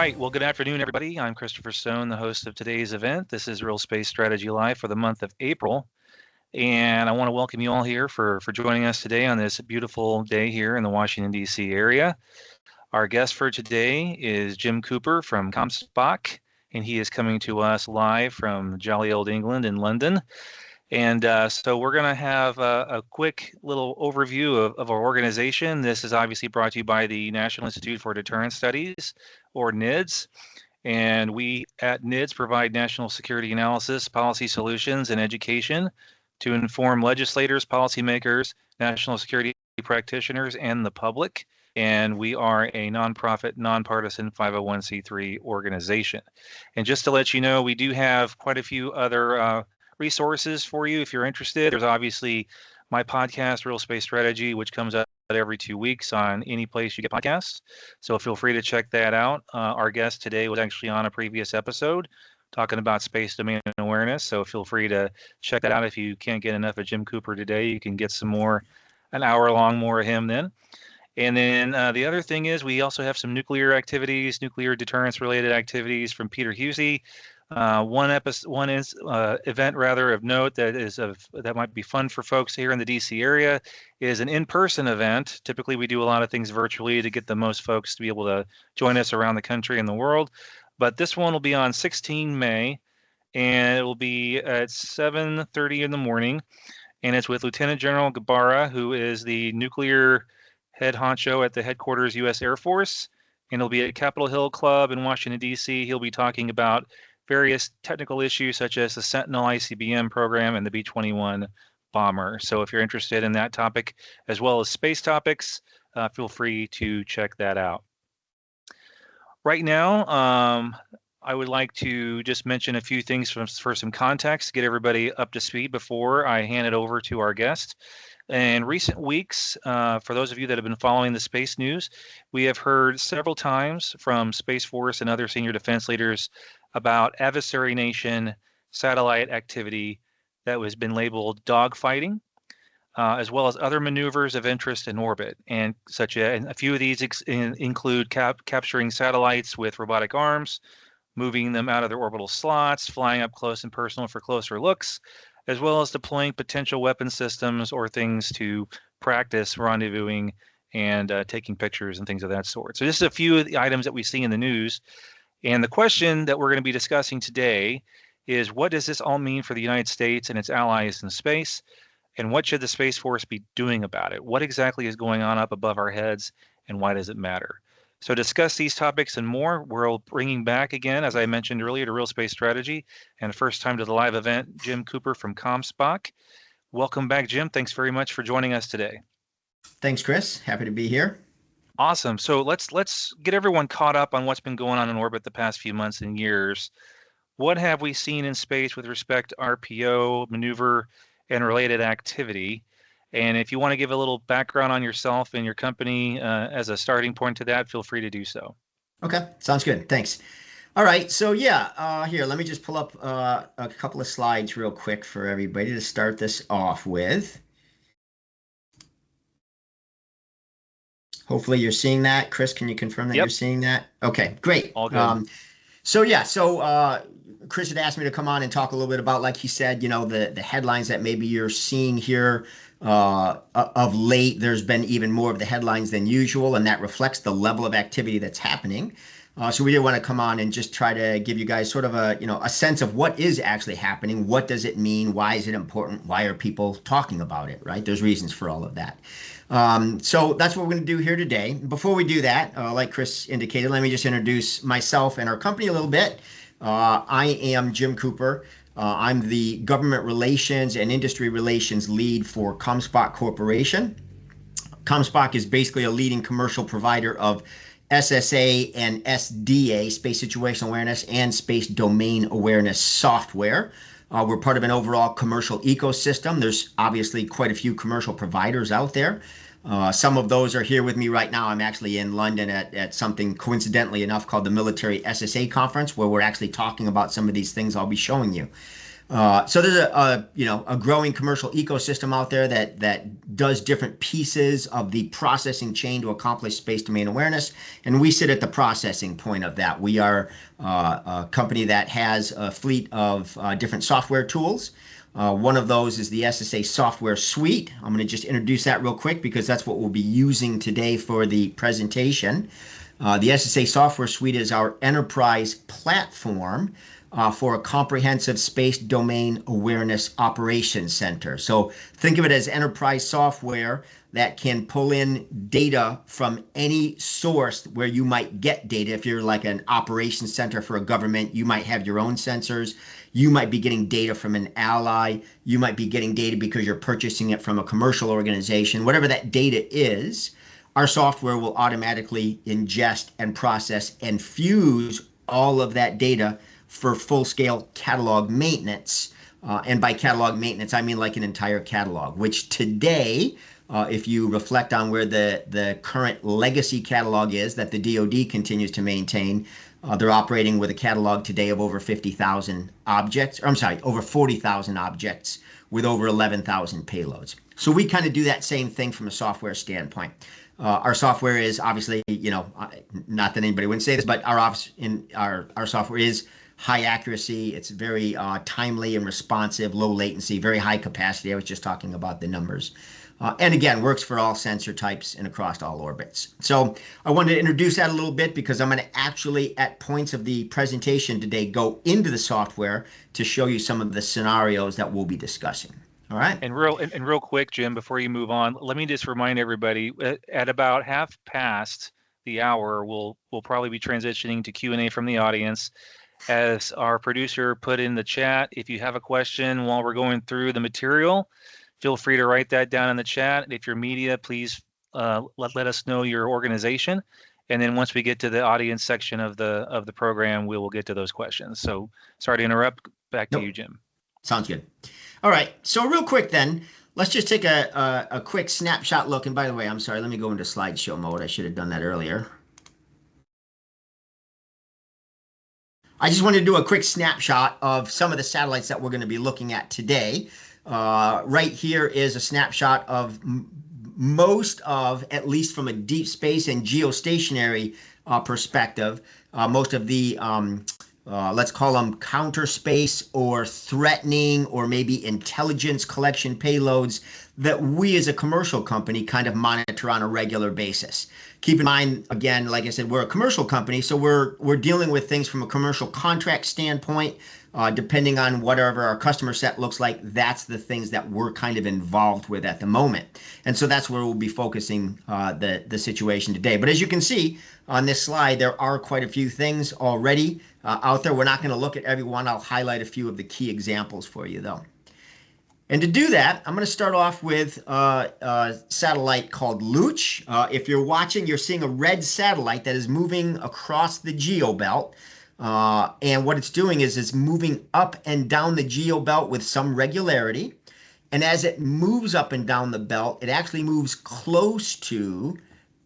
right. Well, good afternoon, everybody. I'm Christopher Stone, the host of today's event. This is Real Space Strategy Live for the month of April. And I want to welcome you all here for joining us today on this beautiful day here in the Washington, D.C. area. Our guest for today is Jim Cooper from COMSPOC, and he is coming to us live from jolly old England in London. And so we're going to have a quick little overview of our organization. This is obviously brought to you by the National Institute for Deterrence Studies, or NIDS. And we at NIDS provide national security analysis, policy solutions, and education to inform legislators, policymakers, national security practitioners, and the public. And we are a nonprofit, nonpartisan 501c3 organization. And just to let you know, we do have quite a few other resources for you if you're interested. There's obviously my podcast, Real Space Strategy, which comes out every 2 weeks on any place you get podcasts. So feel free to check that out. Our guest today was actually on a previous episode talking about space domain awareness. So feel free to check that out. If you can't get enough of Jim Cooper today, you can get some more, an hour long more of him then. And then the other thing is we also have some nuclear activities, nuclear deterrence related activities from Peter Husey. One event rather of note that might be fun for folks here in the DC area is an in-person event. Typically, we do a lot of things virtually to get the most folks to be able to join us around the country and the world. But this one will be on 16 May, and it will be at 7:30 in the morning, and it's with Lieutenant General Gabara, who is the nuclear head honcho at the headquarters U.S. Air Force, and it'll be at Capitol Hill Club in Washington, D.C. He'll be talking about various technical issues such as the Sentinel ICBM program and the B-21 bomber. So if you're interested in that topic as well as space topics, feel free to check that out. Right now, I would like to just mention a few things for some context to get everybody up to speed before I hand it over to our guest. In recent weeks, for those of you that have been following the space news, we have heard several times from Space Force and other senior defense leaders about adversary nation satellite activity that has been labeled dogfighting, as well as other maneuvers of interest in orbit. And a few of these include capturing satellites with robotic arms, moving them out of their orbital slots, flying up close and personal for closer looks, as well as deploying potential weapon systems or things to practice rendezvousing and taking pictures and things of that sort. So just a few of the items that we see in the news. And the question that we're going to be discussing today is, what does this all mean for the United States and its allies in space? And what should the Space Force be doing about it? What exactly is going on up above our heads, and why does it matter? So to discuss these topics and more, we're bringing back again, as I mentioned earlier, to Real Space Strategy, and first time to the live event, Jim Cooper from COMSPOC. Welcome back, Jim. Thanks very much for joining us today. Thanks, Chris. Happy to be here. Awesome. So let's get everyone caught up on what's been going on in orbit the past few months and years. What have we seen in space with respect to RPO, maneuver, and related activity? And if you want to give a little background on yourself and your company as a starting point to that, feel free to do so. Okay, sounds good. Thanks. All right, so here, let me just pull up a couple of slides real quick for everybody to start this off with. Hopefully you're seeing that. Chris, can you confirm that you're seeing that? Okay, great. All good. Chris had asked me to come on and talk a little bit about, like he said, the headlines that maybe you're seeing here of late. There's been even more of the headlines than usual, and that reflects the level of activity that's happening. So we did want to come on and just try to give you guys sort of a sense of what is actually happening. What does it mean? Why is it important? Why are people talking about it, right? There's reasons for all of that. So that's what we're going to do here today. Before we do that, like Chris indicated, let me just introduce myself and our company a little bit. I am Jim Cooper. I'm the government relations and industry relations lead for COMSPOC Corporation. COMSPOC is basically a leading commercial provider of SSA and SDA, Space Situational Awareness, and Space Domain Awareness software. We're part of an overall commercial ecosystem. There's obviously quite a few commercial providers out there. Some of those are here with me right now. I'm actually in London at something coincidentally enough called the Military SSA Conference, where we're actually talking about some of these things I'll be showing you. So there's a growing commercial ecosystem out there that does different pieces of the processing chain to accomplish space domain awareness, and we sit at the processing point of that. We are a company that has a fleet of different software tools. One of those is the SSA software suite. I'm going to just introduce that real quick because that's what we'll be using today for the presentation. The SSA software suite is our enterprise platform for a comprehensive space domain awareness operations center. So think of it as enterprise software that can pull in data from any source where you might get data. If you're like an operations center for a government, you might have your own sensors. You might be getting data from an ally. You might be getting data because you're purchasing it from a commercial organization. Whatever that data is, our software will automatically ingest and process and fuse all of that data for full-scale catalog maintenance. And by catalog maintenance, I mean like an entire catalog, which today, if you reflect on where the current legacy catalog is that the DoD continues to maintain, they're operating with a catalog today of over 50,000 objects, or I'm sorry, over 40,000 objects with over 11,000 payloads. So we kind of do that same thing from a software standpoint. Our software is obviously, not that anybody wouldn't say this, but our software is high accuracy. It's very timely and responsive, low latency, very high capacity. I was just talking about the numbers. And again, works for all sensor types and across all orbits. So I wanted to introduce that a little bit because I'm going to actually, at points of the presentation today, go into the software to show you some of the scenarios that we'll be discussing. All right. And real quick, Jim, before you move on, let me just remind everybody at about half past the hour, we'll probably be transitioning to Q&A from the audience. As our producer put in the chat, if you have a question while we're going through the material, feel free to write that down in the chat. If you're media, please let us know your organization. And then once we get to the audience section of the program, we will get to those questions. So sorry to interrupt. Back to you, Jim. Sounds good. All right. So real quick then, let's just take a quick snapshot look. And by the way, I'm sorry, let me go into slideshow mode. I should have done that earlier. I just wanted to do a quick snapshot of some of the satellites that we're going to be looking at today. Right here is a snapshot of most of, at least from a deep space and geostationary perspective, most of the, let's call them counter space or threatening or maybe intelligence collection payloads that we as a commercial company kind of monitor on a regular basis. Keep in mind, again, like I said, we're a commercial company, so we're dealing with things from a commercial contract standpoint. Depending on whatever our customer set looks like, that's the things that we're kind of involved with at the moment. And so that's where we'll be focusing the situation today. But as you can see on this slide, there are quite a few things already out there. We're not going to look at every one. I'll highlight a few of the key examples for you, though. And to do that, I'm going to start off with a satellite called Looch. If you're watching, you're seeing a red satellite that is moving across the geobelt. And what it's doing is it's moving up and down the geobelt with some regularity. And as it moves up and down the belt, it actually moves close to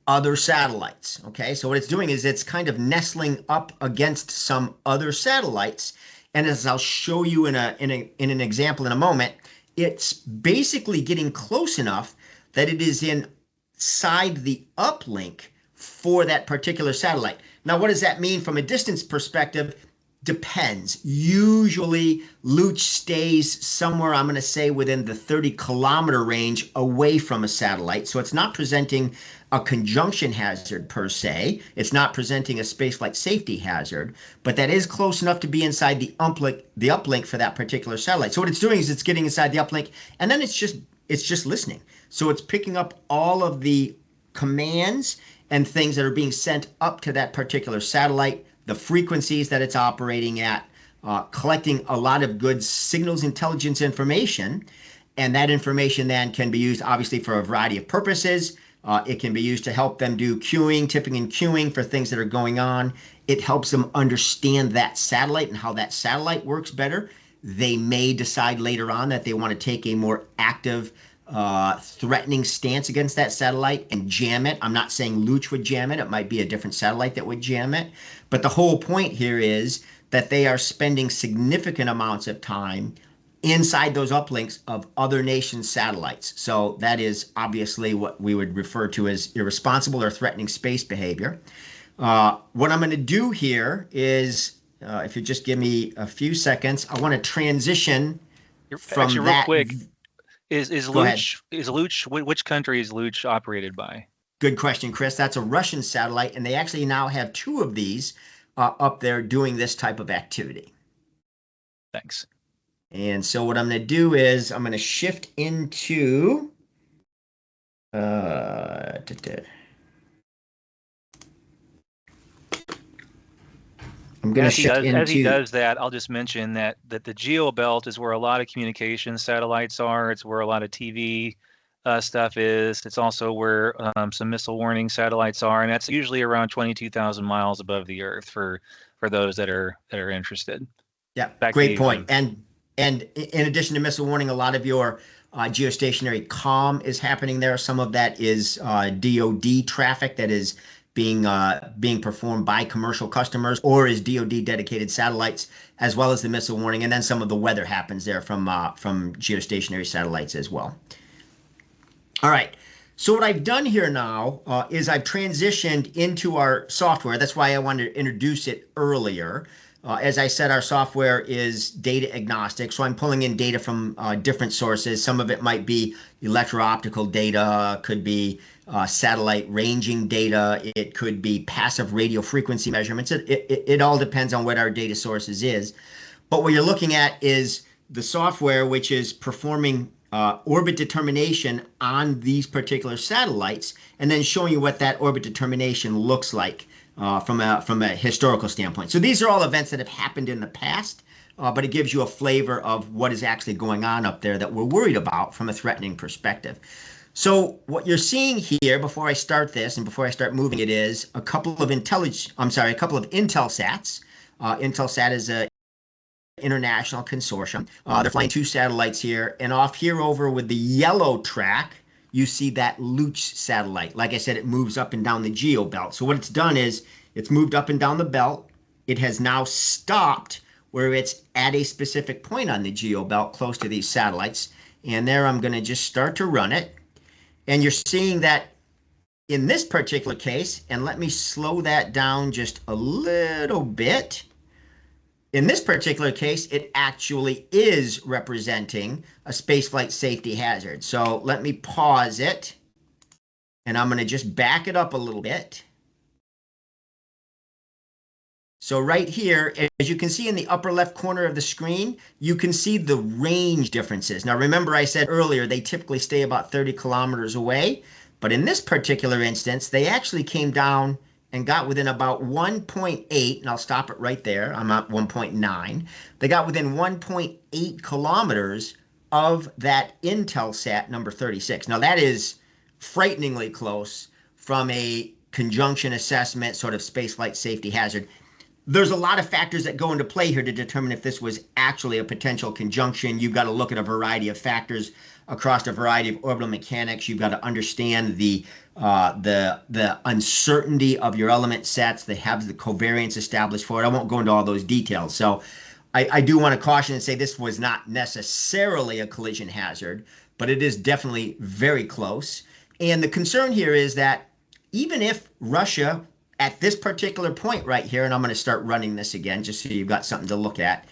other satellites. Okay, so what it's doing is it's kind of nestling up against some other satellites. And as I'll show you in an example in a moment, it's basically getting close enough that it is inside the uplink for that particular satellite. Now, what does that mean from a distance perspective? Depends. Usually, Looch stays somewhere, I'm going to say, within the 30-kilometer range away from a satellite. So it's not presenting a conjunction hazard per se. It's not presenting a spaceflight safety hazard, but that is close enough to be inside the uplink for that particular satellite. So what it's doing is it's getting inside the uplink, and then it's just listening. So it's picking up all of the commands and things that are being sent up to that particular satellite, the frequencies that it's operating at, collecting a lot of good signals intelligence information. And that information then can be used obviously for a variety of purposes. It can be used to help them do queuing, tipping and queuing for things that are going on. It helps them understand that satellite and how that satellite works better. They may decide later on that they want to take a more active threatening stance against that satellite and jam it. I'm not saying Looch would jam it. It might be a different satellite that would jam it. But the whole point here is that they are spending significant amounts of time inside those uplinks of other nations' satellites. So that is obviously what we would refer to as irresponsible or threatening space behavior. What I'm going to do here is, if you just give me a few seconds, I want to transition from Actually, real that. quick, is Go ahead. Luch which country is Luch operated by? Good question, Chris. That's a Russian satellite, and they actually now have two of these up there doing this type of activity. Thanks. And so what I'm going to do is I'm going to shift into I'm going to shift into. As he does that, I'll just mention that the geo belt is where a lot of communication satellites are. It's where a lot of TV stuff is. It's also where some missile warning satellites are, and that's usually around 22,000 miles above the Earth for those that are interested. Yeah, great point. And in addition to missile warning, a lot of your geostationary comm is happening there. Some of that is DoD traffic that is being performed by commercial customers, or is DoD dedicated satellites, as well as the missile warning. And then some of the weather happens there from geostationary satellites as well. All right. So what I've done here now is I've transitioned into our software. That's why I wanted to introduce it earlier. As I said, our software is data agnostic, so I'm pulling in data from different sources. Some of it might be electro-optical data, could be satellite ranging data, it could be passive radio frequency measurements. It all depends on what our data sources is. But what you're looking at is the software, which is performing orbit determination on these particular satellites, and then showing you what that orbit determination looks like from a historical standpoint. So these are all events that have happened in the past, but it gives you a flavor of what is actually going on up there that we're worried about from a threatening perspective. So what you're seeing here, before I start this and before I start moving it, is a couple of Intelsats. Intelsat is a international consortium. They're flying two satellites here, and off here over with the yellow track, you see that Luch satellite. Like I said, it moves up and down the geo belt. So what it's done is it's moved up and down the belt. It has now stopped where it's at a specific point on the geo belt close to these satellites. And there I'm going to just start to run it. And you're seeing that in this particular case, and let me slow that down just a little bit. In this particular case, it actually is representing a spaceflight safety hazard. So let me pause it, and I'm going to just back it up a little bit. So right here, as you can see in the upper left corner of the screen, you can see the range differences. Now, remember I said earlier, they typically stay about 30 kilometers away. But in this particular instance, they actually came down and got within about 1.8, and I'll stop it right there. I'm at 1.9. They got within 1.8 kilometers of that Intelsat number 36. Now that is frighteningly close from a conjunction assessment, sort of spaceflight safety hazard. There's a lot of factors that go into play here to determine if this was actually a potential conjunction. You've got to look at a variety of factors across a variety of orbital mechanics. You've got to understand the uncertainty of your element sets. They have the covariance established for it. I won't go into all those details. So I do want to caution and say this was not necessarily a collision hazard, but it is definitely very close. And the concern here is that even if Russia, at this particular point right here, and I'm going to start running this again just so you've got something to look at,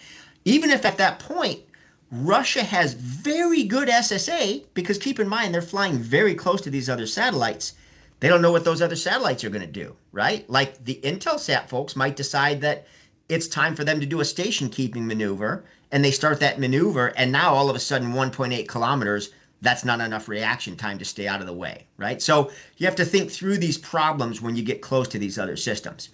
even if at that point Russia has very good SSA, because keep in mind, they're flying very close to these other satellites. They don't know what those other satellites are going to do, right? Like the Intelsat folks might decide that it's time for them to do a station keeping maneuver, and they start that maneuver, and now all of a sudden 1.8 kilometers, that's not enough reaction time to stay out of the way, right? So you have to think through these problems when you get close to these other systems.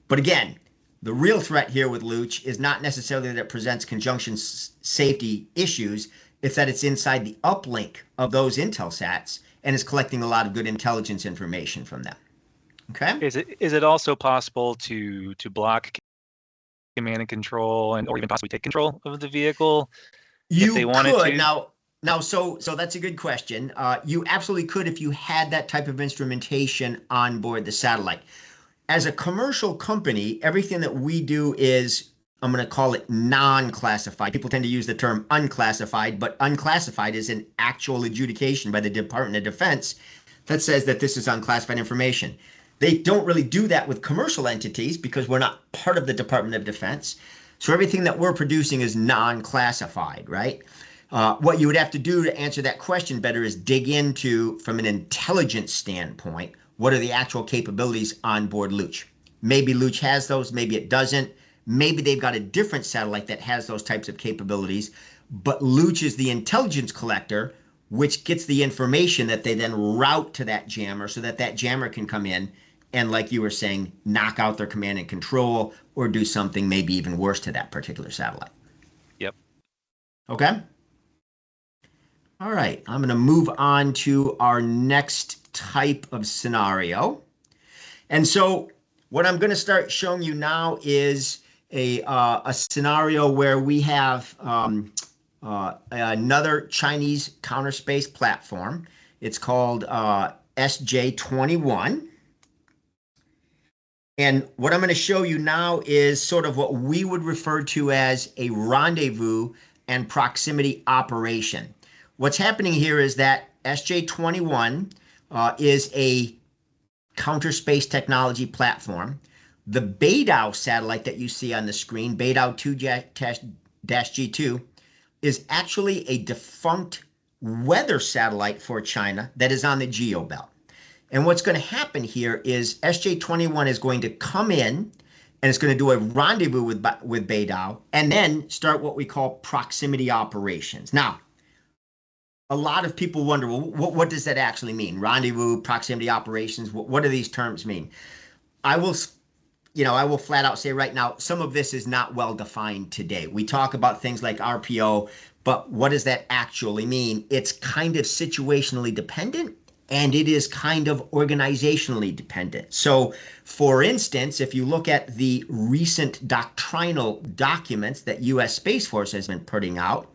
But again, the real threat here with Luch is not necessarily that it presents conjunction safety issues. It's that it's inside the uplink of those Intelsats and is collecting a lot of good intelligence information from them. Okay. Is it also possible to block command and control or even possibly take control of the vehicle if they wanted to? Now, so that's a good question. You absolutely could if you had that type of instrumentation on board the satellite. As a commercial company, everything that we do is I'm going to call it non-classified. People tend to use the term unclassified, but unclassified is an actual adjudication by the Department of Defense that says that this is unclassified information. They don't really do that with commercial entities because we're not part of the Department of Defense. So everything that we're producing is non-classified, right? What you would have to do to answer that question better is dig into, from an intelligence standpoint, what are the actual capabilities on board Luch? Maybe Luch has those, maybe it doesn't. Maybe they've got a different satellite that has those types of capabilities, but Luch is the intelligence collector, which gets the information that they then route to that jammer so that that jammer can come in and, like you were saying, knock out their command and control or do something maybe even worse to that particular satellite. Yep. Okay. All right. I'm going to move on to our next type of scenario. And so what I'm going to start showing you now is a scenario where we have another Chinese counter space platform. It's called SJ-21. And what I'm going to show you now is sort of what we would refer to as a rendezvous and proximity operation. What's happening here is that SJ-21 is a counter space technology platform. The Beidou satellite that you see on the screen, Beidou 2-G2, is actually a defunct weather satellite for China that is on the geo belt. And what's going to happen here is SJ-21 is going to come in and it's going to do a rendezvous with Beidou and then start what we call proximity operations. Now, a lot of people wonder, well, what does that actually mean? Rendezvous, proximity operations, what do these terms mean? I will flat out say right now, some of this is not well defined today. We talk about things like RPO, but what does that actually mean? It's kind of situationally dependent, and it is kind of organizationally dependent. So, for instance, if you look at the recent doctrinal documents that U.S. Space Force has been putting out,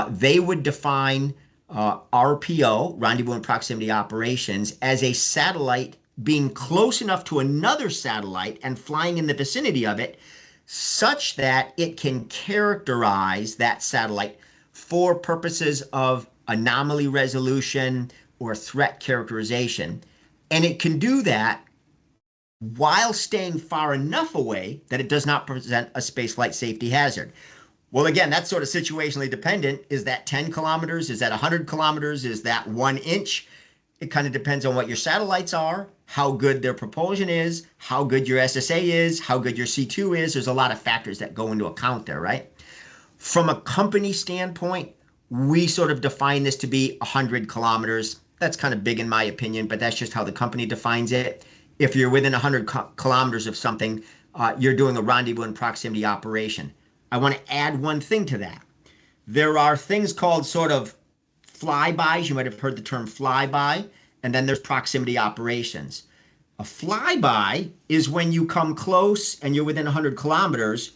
they would define RPO, rendezvous and proximity operations, as a satellite being close enough to another satellite and flying in the vicinity of it such that it can characterize that satellite for purposes of anomaly resolution or threat characterization. And it can do that while staying far enough away that it does not present a spaceflight safety hazard. Well, again, that's sort of situationally dependent. Is that 10 kilometers? Is that 100 kilometers? Is that 1 inch? It kind of depends on what your satellites are, how good their propulsion is, how good your SSA is, how good your C2 is. There's a lot of factors that go into account there, right? From a company standpoint, we sort of define this to be 100 kilometers. That's kind of big in my opinion, but that's just how the company defines it. If you're within 100 kilometers of something, you're doing a rendezvous and proximity operation. I want to add one thing to that. There are things called sort of flybys. You might have heard the term flyby, and then there's proximity operations. A flyby is when you come close and you're within 100 kilometers,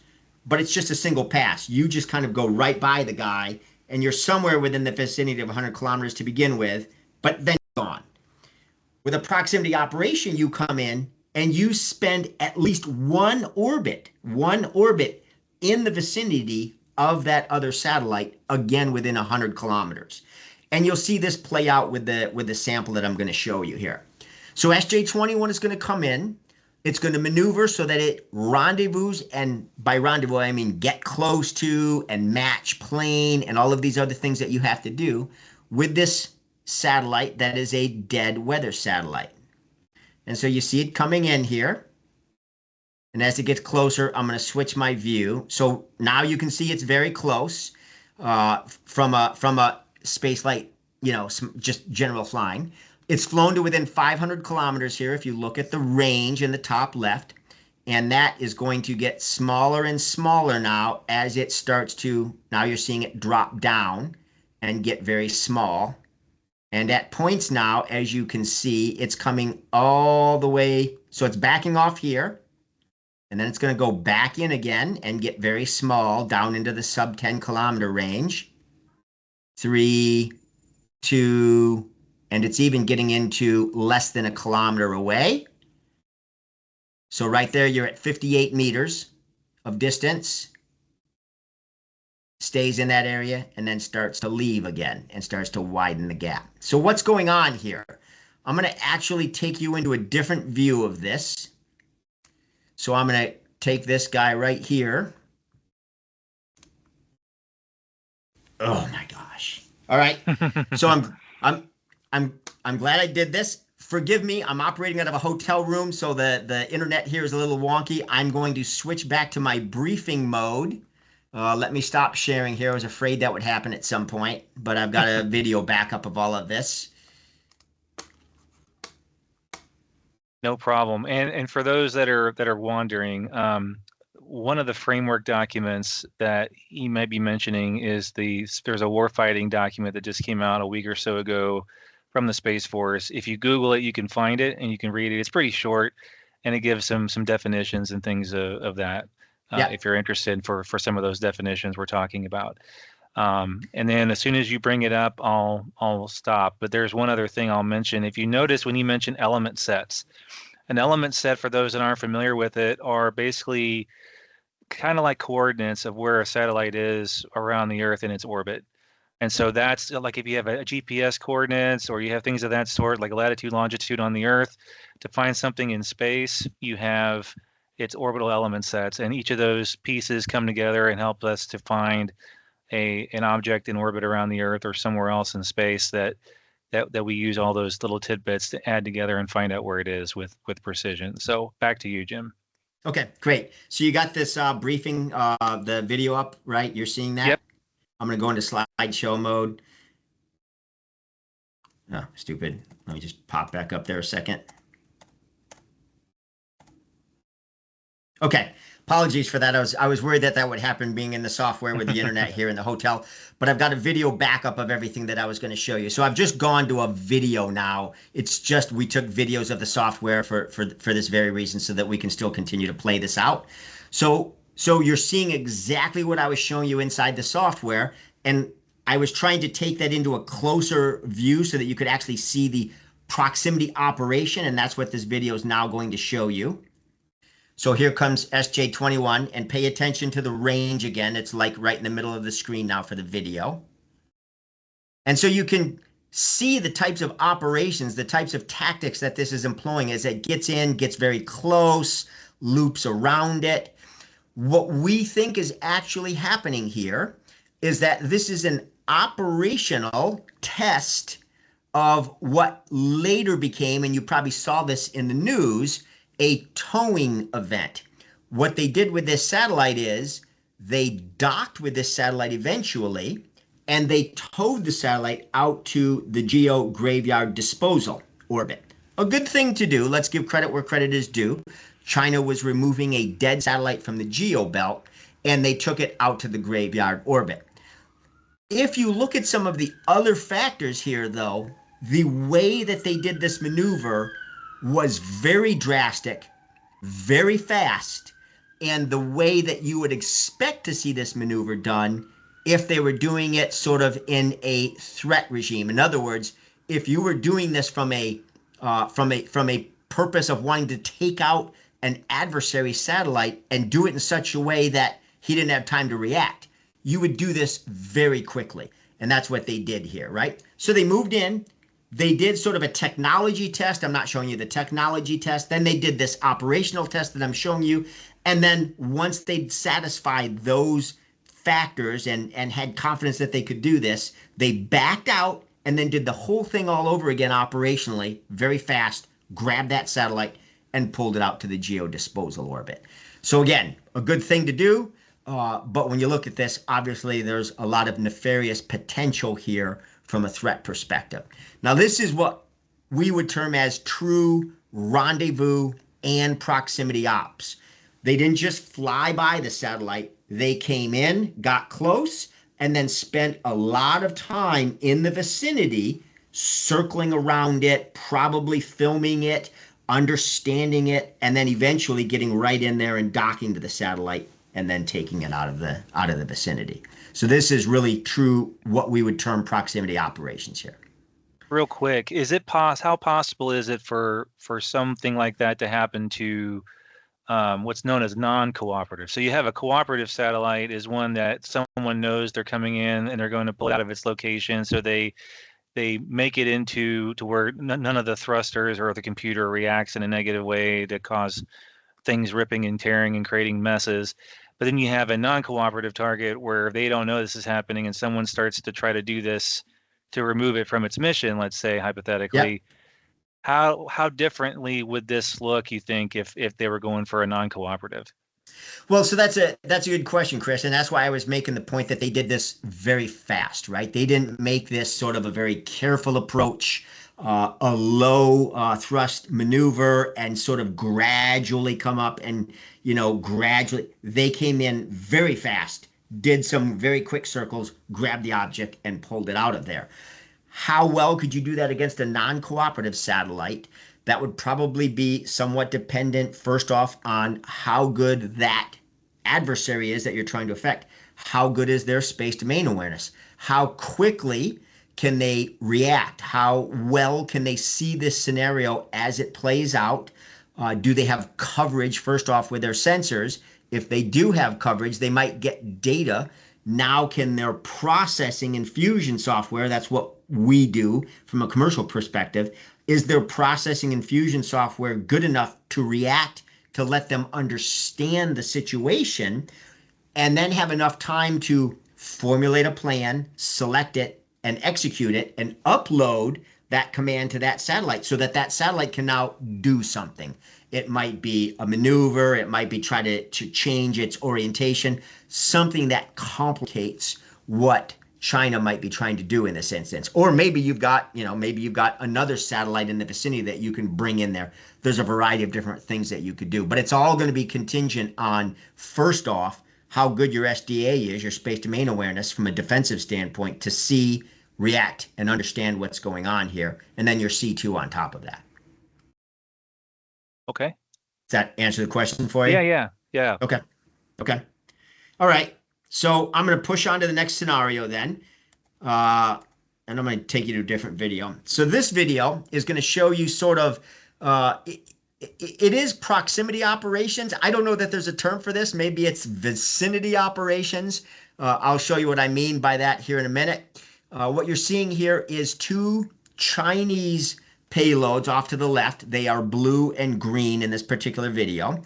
but it's just a single pass. You just kind of go right by the guy, and you're somewhere within the vicinity of 100 kilometers to begin with, but then you're gone. With a proximity operation, you come in and you spend at least one orbit in the vicinity of that other satellite, again within 100 kilometers. And you'll see this play out with the sample that I'm going to show you here. So SJ-21 is going to come in. It's going to maneuver so that it rendezvous, and by rendezvous, I mean get close to and match plane and all of these other things that you have to do with this satellite that is a dead weather satellite. And so you see it coming in here. And as it gets closer, I'm going to switch my view. So now you can see it's very close from a space flight, just general flying. It's flown to within 500 kilometers here if you look at the range in the top left. And that is going to get smaller and smaller now as it starts to, now you're seeing it drop down and get very small. And at points now, as you can see, it's coming all the way. So it's backing off here. And then it's going to go back in again and get very small down into the sub 10 kilometer range. 3, 2, and it's even getting into less than a kilometer away. So right there, you're at 58 meters. of distance, stays in that area, and then starts to leave again and starts to widen the gap. So what's going on here? I'm going to actually take you into a different view of this. So I'm going to take this guy right here. Oh my gosh. All right. So I'm glad I did this. Forgive me, I'm operating out of a hotel room, so the internet here is a little wonky. I'm going to switch back to my briefing mode. Let me stop sharing here. I was afraid that would happen at some point, but I've got a video backup of all of this. No problem. And for those that are wondering, one of the framework documents that he might be mentioning is there's a warfighting document that just came out a week or so ago from the Space Force. If you Google it, you can find it and you can read it. It's pretty short, and it gives some definitions and things of that. If you're interested for some of those definitions we're talking about. And then as soon as you bring it up, I'll stop. But there's one other thing I'll mention. If you notice when you mention element sets, an element set, for those that aren't familiar with it, are basically kind of like coordinates of where a satellite is around the Earth in its orbit. And so that's like if you have a GPS coordinates or you have things of that sort, like latitude, longitude on the Earth, to find something in space, you have its orbital element sets. And each of those pieces come together and help us to find an object in orbit around the Earth or somewhere else in space that we use all those little tidbits to add together and find out where it is with precision. So back to you, Jim. Okay, great. So you got this briefing, the video up, right? You're seeing that? Yep. I'm going to go into slideshow mode. Oh, stupid. Let me just pop back up there a second. Okay. Apologies for that. I was worried that would happen being in the software with the internet here in the hotel, but I've got a video backup of everything that I was going to show you. So I've just gone to a video now. It's just we took videos of the software for this very reason so that we can still continue to play this out. So you're seeing exactly what I was showing you inside the software, and I was trying to take that into a closer view so that you could actually see the proximity operation, and that's what this video is now going to show you. So here comes SJ21, and pay attention to the range again. It's like right in the middle of the screen now for the video. And so you can see the types of operations, the types of tactics that this is employing as it gets in, gets very close, loops around it. What we think is actually happening here is that this is an operational test of what later became, and you probably saw this in the news, a towing event. What they did with this satellite is they docked with this satellite eventually, and they towed the satellite out to the geo graveyard disposal orbit. A good thing to do. Let's give credit where credit is due. China was removing a dead satellite from the geo belt, and they took it out to the graveyard orbit. If you look at some of the other factors here, though, the way that they did this maneuver was very drastic, very fast, and the way that you would expect to see this maneuver done if they were doing it sort of in a threat regime. In other words, if you were doing this from a purpose of wanting to take out an adversary satellite and do it in such a way that he didn't have time to react, you would do this very quickly. And that's what they did here, right? So they moved in. They did sort of a technology test. I'm not showing you the technology test. Then they did this operational test that I'm showing you. And then once they'd satisfied those factors and had confidence that they could do this, they backed out and then did the whole thing all over again operationally, very fast, grabbed that satellite and pulled it out to the geo disposal orbit. So again, a good thing to do. But when you look at this, obviously there's a lot of nefarious potential here from a threat perspective. Now, this is what we would term as true rendezvous and proximity ops. They didn't just fly by the satellite. They came in, got close, and then spent a lot of time in the vicinity circling around it, probably filming it, understanding it, and then eventually getting right in there and docking to the satellite and then taking it out of the vicinity. So this is really true what we would term proximity operations here. Real quick, is it how possible is it for something like that to happen to what's known as non-cooperative. So you have a cooperative satellite is one that someone knows they're coming in and they're going to pull it out of its location. So they make it into to where none of the thrusters or the computer reacts in a negative way to cause things ripping and tearing and creating messes. But then you have a non-cooperative target where they don't know this is happening and someone starts to try to do this to remove it from its mission, let's say Yep. hypothetically. How differently would this look, you think, if they were going for a non-cooperative? Well, so that's a good question, Chris, and that's why I was making the point that they did this very fast, right? They didn't make this sort of a very careful approach, a low thrust maneuver, and sort of gradually come up and gradually. They came in very fast, did some very quick circles, grabbed the object, and pulled it out of there. How well could you do that against a non-cooperative satellite? That would probably be somewhat dependent, first off, on how good that adversary is that you're trying to affect. How good is their space domain awareness? How quickly can they react? How well can they see this scenario as it plays out? Do they have coverage, first off, with their sensors? If they do have coverage, they might get data. Now, can their processing and fusion software, that's what we do from a commercial perspective, is their processing and fusion software good enough to react, to let them understand the situation, and then have enough time to formulate a plan, select it, and execute it, and upload that command to that satellite so that that satellite can now do something. It might be a maneuver, it might be try to change its orientation, something that complicates what China might be trying to do in this instance. Or maybe you've got, maybe you've got another satellite in the vicinity that you can bring in there. There's a variety of different things that you could do, but it's all going to be contingent on, first off, how good your SDA is, your space domain awareness from a defensive standpoint, to see, react, and understand what's going on here, and then your C2 on top of that. Okay. Does that answer the question for you? Yeah. Okay. All right. So I'm going to push on to the next scenario then. And I'm going to take you to a different video. So this video is going to show you sort of, it is proximity operations. I don't know that there's a term for this. Maybe it's vicinity operations. I'll show you what I mean by that here in a minute. What you're seeing here is two Chinese payloads off to the left. They are blue and green in this particular video.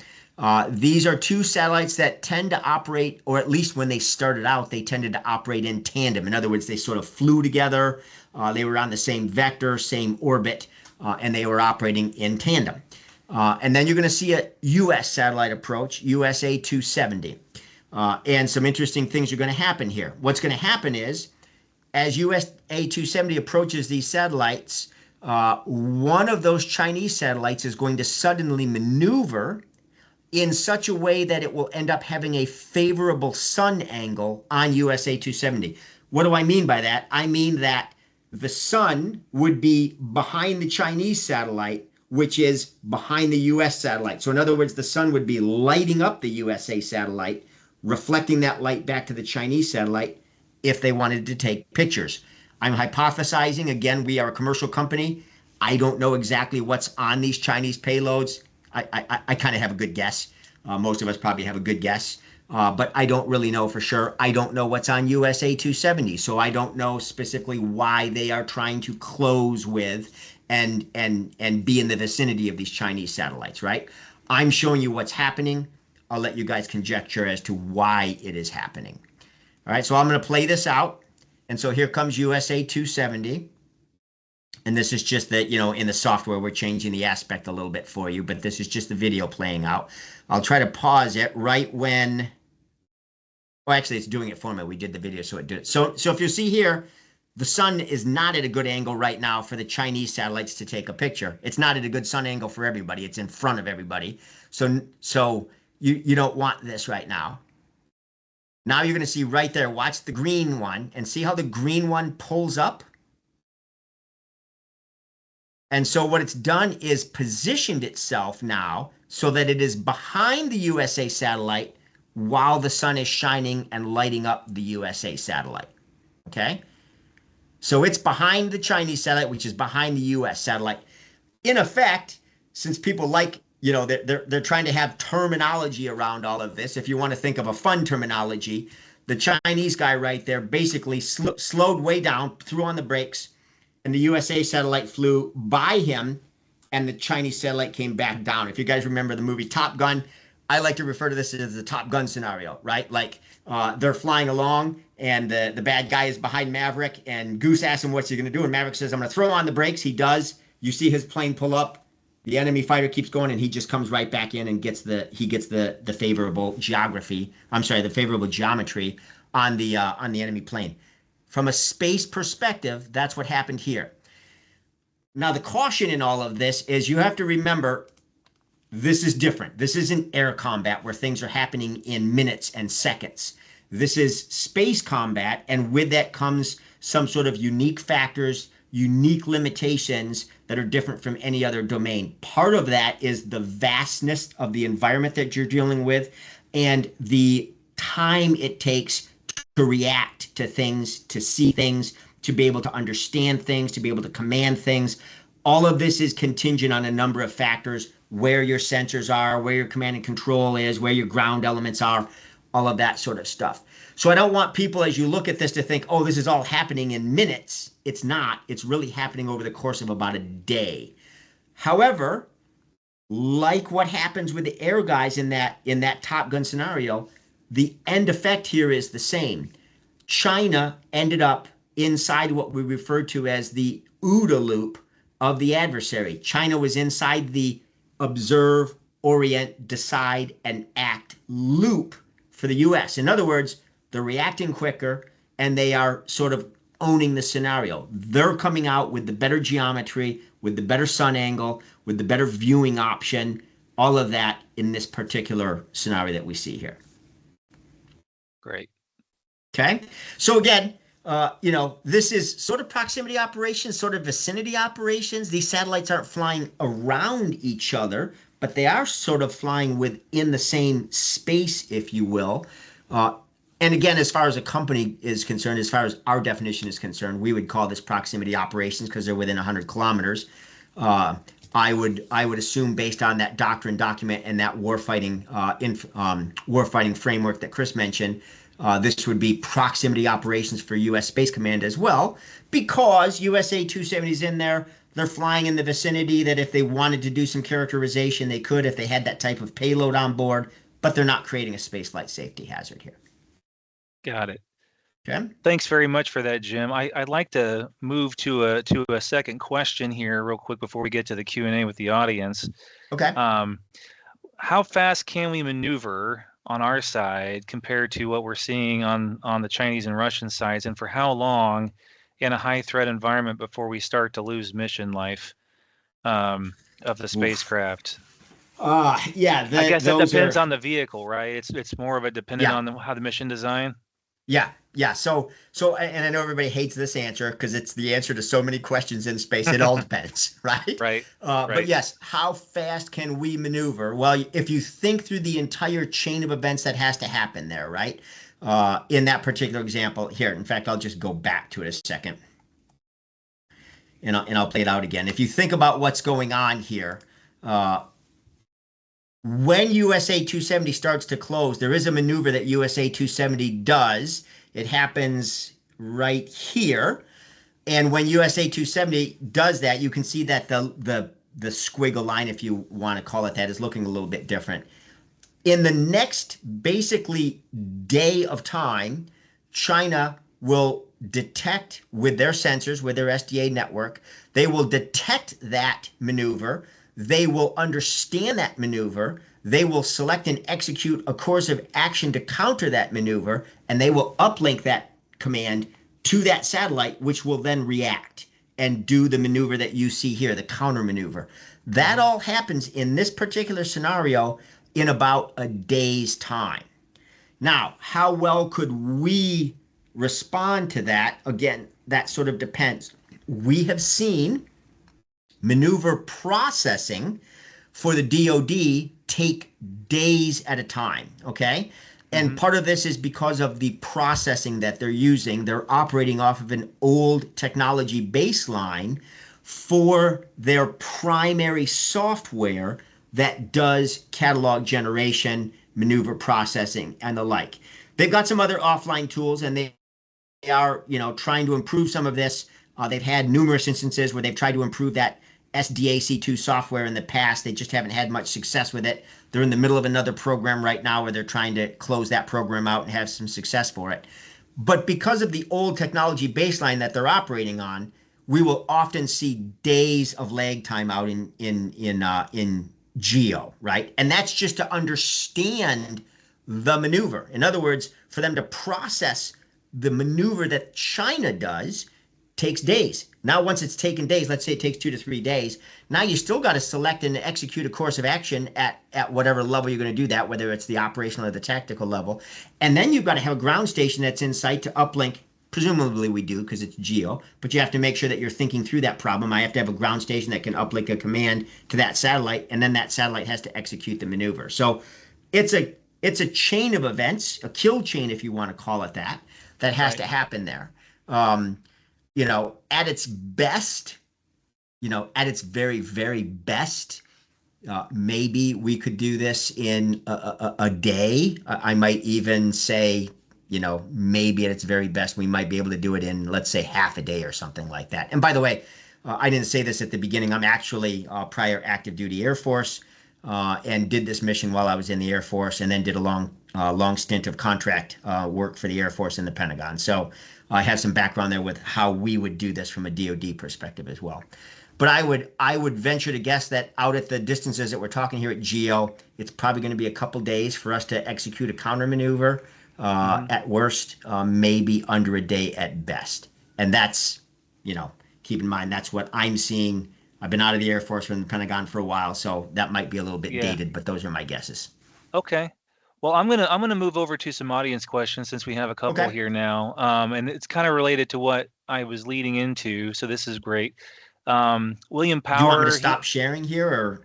These are two satellites that tend to operate, or at least when they started out, they tended to operate in tandem. In other words, they sort of flew together. They were on the same vector, same orbit, and they were operating in tandem. And then you're going to see a U.S. satellite approach, USA 270. And some interesting things are going to happen here. What's going to happen is, as USA 270 approaches these satellites, one of those Chinese satellites is going to suddenly maneuver in such a way that it will end up having a favorable sun angle on USA 270. What do I mean by that? I mean that the sun would be behind the Chinese satellite, which is behind the US satellite. So in other words, the sun would be lighting up the USA satellite, reflecting that light back to the Chinese satellite if they wanted to take pictures. I'm hypothesizing. Again, we are a commercial company. I don't know exactly what's on these Chinese payloads. I kind of have a good guess. Most of us probably have a good guess, but I don't really know for sure. I don't know what's on USA 270, so I don't know specifically why they are trying to close with and be in the vicinity of these Chinese satellites, right? I'm showing you what's happening. I'll let you guys conjecture as to why it is happening. All right, so I'm going to play this out. And so here comes USA 270. And this is just that, in the software, we're changing the aspect a little bit for you, but this is just the video playing out. I'll try to pause it right when, well, actually, it's doing it for me. We did the video, so it did it. So if you see here, the sun is not at a good angle right now for the Chinese satellites to take a picture. It's not at a good sun angle for everybody. It's in front of everybody. So you don't want this right now. Now you're going to see right there, watch the green one, and see how the green one pulls up? And so what it's done is positioned itself now so that it is behind the USA satellite while the sun is shining and lighting up the USA satellite. Okay? So it's behind the Chinese satellite, which is behind the US satellite. In effect, since people like you know, they're trying to have terminology around all of this. If you want to think of a fun terminology, the Chinese guy right there basically slowed way down, threw on the brakes, and the USA satellite flew by him, and the Chinese satellite came back down. If you guys remember the movie Top Gun, I like to refer to this as the Top Gun scenario, right? Like they're flying along, and the bad guy is behind Maverick, and Goose asks him, "What's he going to do?" And Maverick says, "I'm going to throw on the brakes." He does. You see his plane pull up. The enemy fighter keeps going, and he just comes right back in and gets the favorable geography. I'm sorry, the favorable geometry on the enemy plane. From a space perspective, that's what happened here. Now, the caution in all of this is you have to remember this is different. This isn't air combat where things are happening in minutes and seconds. This is space combat, and with that comes some sort of unique factors, unique limitations that are different from any other domain. Part of that is the vastness of the environment that you're dealing with and the time it takes to react to things, to see things, to be able to understand things, to be able to command things. All of this is contingent on a number of factors: where your sensors are, where your command and control is, where your ground elements are, all of that sort of stuff. So I don't want people, as you look at this, to think, oh, this is all happening in minutes. It's not. It's really happening over the course of about a day. However, like what happens with the air guys in that Top Gun scenario, the end effect here is the same. China ended up inside what we refer to as the OODA loop of the adversary. China was inside the observe, orient, decide, and act loop for the US. In other words, they're reacting quicker, and they are sort of owning the scenario. They're coming out with the better geometry, with the better sun angle, with the better viewing option, all of that in this particular scenario that we see here. Great. Okay. So again, this is sort of proximity operations, sort of vicinity operations. These satellites aren't flying around each other, but they are sort of flying within the same space, if you will. And again, as far as a company is concerned, as far as our definition is concerned, we would call this proximity operations because they're within 100 kilometers. I would assume, based on that doctrine document and that warfighting framework that Chris mentioned, this would be proximity operations for U.S. Space Command as well, because USA 270 is in there. They're flying in the vicinity that if they wanted to do some characterization, they could if they had that type of payload on board, but they're not creating a spaceflight safety hazard here. Got it. Okay. Thanks very much for that, Jim. I'd like to move to a second question here real quick before we get to the Q&A with the audience. Okay. How fast can we maneuver on our side compared to what we're seeing on the Chinese and Russian sides, and for how long in a high threat environment before we start to lose mission life of the spacecraft? I guess that depends on the vehicle, right? It's more of a dependent on how the mission design. Yeah. So, and I know everybody hates this answer because it's the answer to so many questions in space. It all depends, right? Right. But yes, how fast can we maneuver? Well, if you think through the entire chain of events that has to happen there, right? In that particular example here, in fact, I'll just go back to it a second, and I'll play it out again. If you think about what's going on here, when USA 270 starts to close, there is a maneuver that USA 270 does. It happens right here. And when USA 270 does that, you can see that the squiggle line, if you want to call it that, is looking a little bit different. In the next basically day of time, China will detect with their sensors, with their SDA network, they will detect that maneuver. They will understand that maneuver. They will select and execute a course of action to counter that maneuver, and they will uplink that command to that satellite, which will then react and do the maneuver that you see here, the counter maneuver. That all happens in this particular scenario in about a day's time. Now, how well could we respond to that? Again, that sort of depends. We have seen maneuver processing for the DoD take days at a time, okay? And part of this is because of the processing that they're using. They're operating off of an old technology baseline for their primary software, that does catalog generation, maneuver processing, and the like. They've got some other offline tools, and they are, trying to improve some of this. They've had numerous instances where they've tried to improve that SDAC2 software in the past. They just haven't had much success with it. They're in the middle of another program right now where they're trying to close that program out and have some success for it. But because of the old technology baseline that they're operating on, we will often see days of lag time out in geo, right? And that's just to understand the maneuver. In other words, for them to process the maneuver that China does takes days. Now, once it's taken days, let's say it takes 2 to 3 days. Now you still got to select and execute a course of action at whatever level you're going to do that, whether it's the operational or the tactical level. And then you've got to have a ground station that's in sight to uplink. Presumably we do because it's geo, but you have to make sure that you're thinking through that problem. I have to have a ground station that can uplink a command to that satellite, and then that satellite has to execute the maneuver. So it's a chain of events, a kill chain, if you want to call it that has to happen there. At its best, at its very, very best, maybe we could do this in a day. I might even say, maybe at its very best, we might be able to do it in, let's say, half a day or something like that. And by the way, I didn't say this at the beginning. I'm actually prior active duty Air Force and did this mission while I was in the Air Force, and then did a long stint of contract work for the Air Force and the Pentagon. So I have some background there with how we would do this from a DoD perspective as well. But I would venture to guess that out at the distances that we're talking here at GEO, it's probably going to be a couple days for us to execute a counter maneuver. At worst, maybe under a day at best. And that's, keep in mind, that's what I'm seeing. I've been out of the Air Force and the Pentagon for a while, so that might be a little bit dated, but those are my guesses. Okay. Well, I'm gonna move over to some audience questions since we have a couple here now, and it's kind of related to what I was leading into. So this is great. William Power. Do you want me to stop sharing here, or?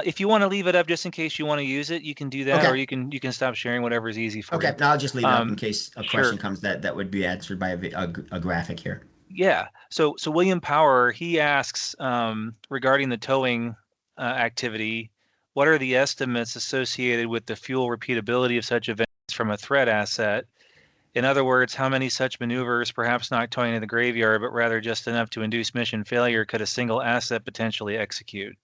If you want to leave it up just in case you want to use it, you can do that, or you can stop sharing, whatever is easy for you. Okay, I'll just leave it up in case a question comes that would be answered by a graphic here. Yeah. So William Power, he asks regarding the towing activity, what are the estimates associated with the fuel repeatability of such events from a threat asset? In other words, how many such maneuvers, perhaps not towing to the graveyard, but rather just enough to induce mission failure, could a single asset potentially execute?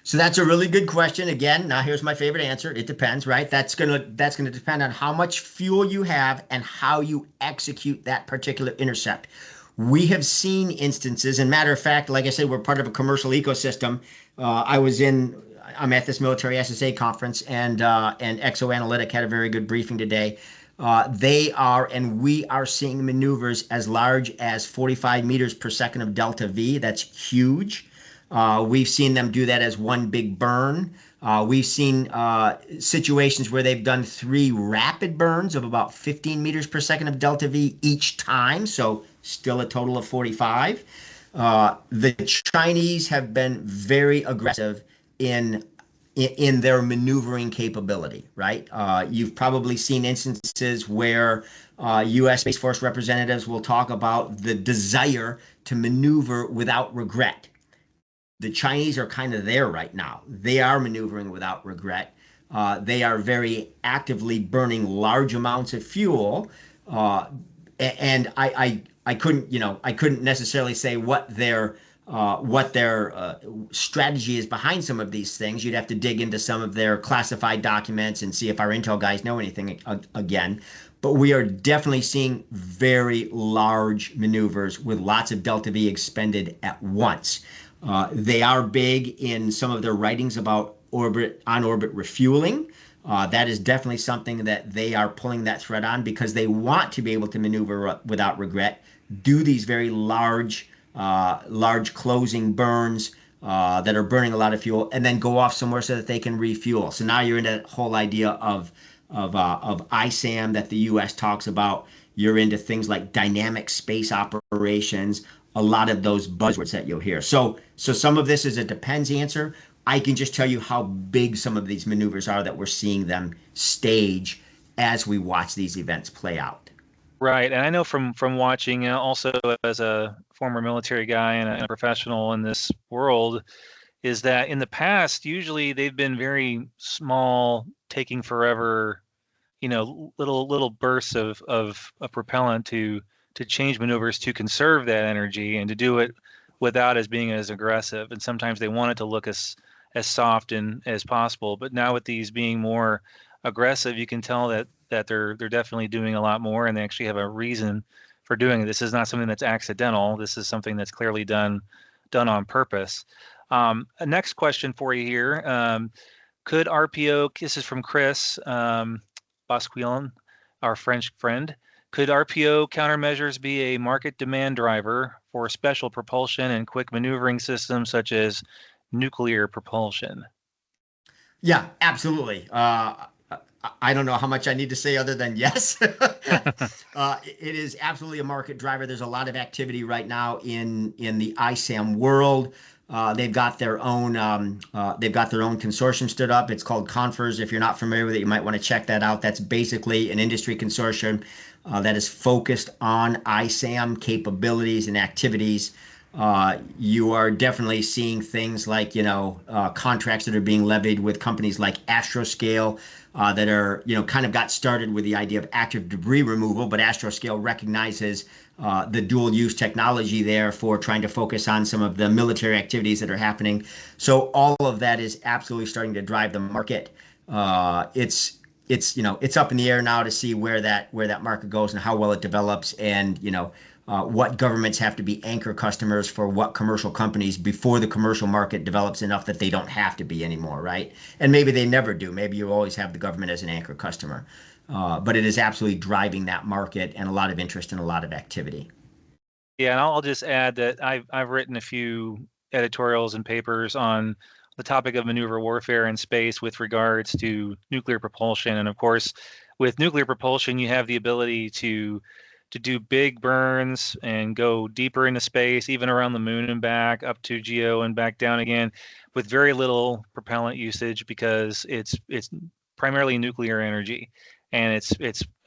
So that's a really good question. Again, now here's my favorite answer. It depends, right? That's gonna depend on how much fuel you have and how you execute that particular intercept. We have seen instances, and matter of fact, like I said, we're part of a commercial ecosystem. I'm at this military SSA conference, and Exo Analytic had a very good briefing today. We are seeing maneuvers as large as 45 meters per second of delta V. That's huge. We've seen them do that as one big burn. We've seen situations where they've done 3 rapid burns of about 15 meters per second of delta V each time, so still a total of 45. The Chinese have been very aggressive in their maneuvering capability, right? You've probably seen instances where U.S. Space Force representatives will talk about the desire to maneuver without regret. The Chinese are kind of there right now. They are maneuvering without regret. They are very actively burning large amounts of fuel, and I couldn't necessarily say what their strategy is behind some of these things. You'd have to dig into some of their classified documents and see if our intel guys know anything again. But we are definitely seeing very large maneuvers with lots of delta V expended at once. They are big in some of their writings about on-orbit refueling. That is definitely something that they are pulling that thread on because they want to be able to maneuver without regret, do these very large closing burns that are burning a lot of fuel, and then go off somewhere so that they can refuel. So now you're into that whole idea of ISAM that the U.S. talks about. You're into things like dynamic space operations, a lot of those buzzwords that you'll hear. So some of this is a depends answer. I can just tell you how big some of these maneuvers are that we're seeing them stage as we watch these events play out. Right, and I know from watching, also as a former military guy and a professional in this world, is that in the past, usually they've been very small, taking forever, little bursts of propellant to change maneuvers to conserve that energy and to do it without as being as aggressive. And sometimes they want it to look as soft and as possible. But now with these being more aggressive, you can tell that they're definitely doing a lot more, and they actually have a reason for doing it. This is not something that's accidental. This is something that's clearly done on purpose. A next question for you here. Could RPO, this is from Chris Bosquillon, our French friend, could RPO countermeasures be a market demand driver for special propulsion and quick maneuvering systems such as nuclear propulsion? Yeah, absolutely. I don't know how much I need to say other than yes. It is absolutely a market driver. There's a lot of activity right now in the ISAM world. They've got their own consortium stood up. It's called Confers. If you're not familiar with it, you might want to check that out. That's basically an industry consortium that is focused on ISAM capabilities and activities. You are definitely seeing things like, contracts that are being levied with companies like Astroscale that are, kind of got started with the idea of active debris removal, but Astroscale recognizes the dual use technology there for trying to focus on some of the military activities that are happening. So all of that is absolutely starting to drive the market. It's up in the air now to see where that market goes and how well it develops, and what governments have to be anchor customers for what commercial companies before the commercial market develops enough that they don't have to be anymore, right? And maybe they never do. Maybe you always have the government as an anchor customer. But it is absolutely driving that market, and a lot of interest and a lot of activity. Yeah, and I'll just add that I've written a few editorials and papers on the topic of maneuver warfare in space with regards to nuclear propulsion. And of course, with nuclear propulsion, you have the ability to do big burns and go deeper into space, even around the moon and back, up to Geo and back down again, with very little propellant usage because it's primarily nuclear energy. And it's